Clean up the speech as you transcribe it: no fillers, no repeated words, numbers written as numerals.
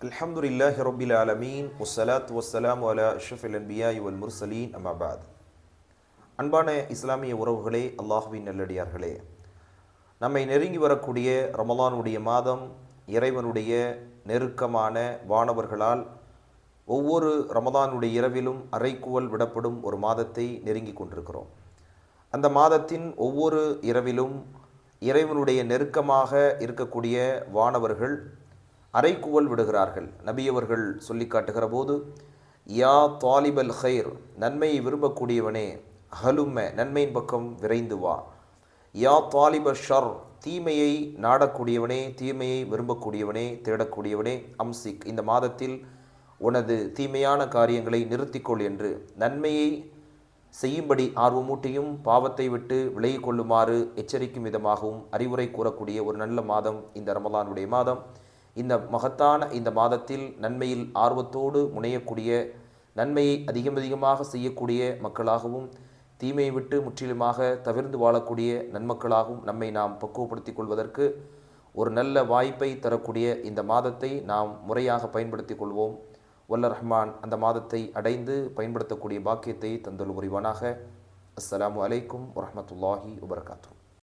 அல்ஹம்துலில்லாஹி ரப்பில் ஆலமீன் வஸ்ஸலாத்து வஸ்ஸலாமு அலா அஷ்ரஃபில் அன்பியாஇ வல் முர்சலீன் அம்மா பஅத். அன்பான இஸ்லாமிய உறவுகளே, அல்லாஹ்வின் நல்லடியார்களே, நம்மை நெருங்கி வரக்கூடிய ரமலானுடைய மாதம் இறைவனுடைய நெருக்கமான வானவர்களால் ஒவ்வொரு ரமலானுடைய இரவிலும் அறைக்கூவல் விடப்படும் ஒரு மாதத்தை நெருங்கி கொண்டிருக்கிறோம். அந்த மாதத்தின் ஒவ்வொரு இரவிலும் இறைவனுடைய நெருக்கமாக இருக்கக்கூடிய வானவர்கள் அறைக்கூவல் விடுகிறார்கள். நபியவர்கள் சொல்லி காட்டுகிற போது, யா தாலிபல் ஹைர், நன்மையை விரும்பக்கூடியவனே, ஹலும்ம, நன்மையின் பக்கம் விரைந்து வா. யா தாலிப ஷர், தீமையை நாடக்கூடியவனே, தீமையை விரும்பக்கூடியவனே, தேடக்கூடியவனே, அம்சிக், இந்த மாதத்தில் உனது தீமையான காரியங்களை நிறுத்திக்கொள் என்று நன்மையை செய்யும்படி ஆர்வமூட்டியும் பாவத்தை விட்டு விலகிக் கொள்ளுமாறு எச்சரிக்கும் விதமாகவும் அறிவுரை கூறக்கூடிய ஒரு நல்ல மாதம் இந்த ரமலானுடைய மாதம். இந்த மகத்தான இந்த மாதத்தில் நன்மையில் ஆர்வத்தோடு முனையக்கூடிய, நன்மையை அதிகமாக செய்யக்கூடிய மக்களாகவும், தீமையை விட்டு முற்றிலுமாக தவிர்ந்து வாழக்கூடிய நன்மக்களாகவும் நம்மை நாம் பக்குவப்படுத்திக் கொள்வதற்கு ஒரு நல்ல வாய்ப்பை தரக்கூடிய இந்த மாதத்தை நாம் முறையாக பயன்படுத்திக் கொள்வோம். வல்ல ரஹ்மான் அந்த மாதத்தை அடைந்து பயன்படுத்தக்கூடிய பாக்கியத்தை தந்தல் புரிவானாக. அஸ்ஸலாமு அலைக்கும் வரஹ்மத்துல்லாஹி வபரகாத்துஹு.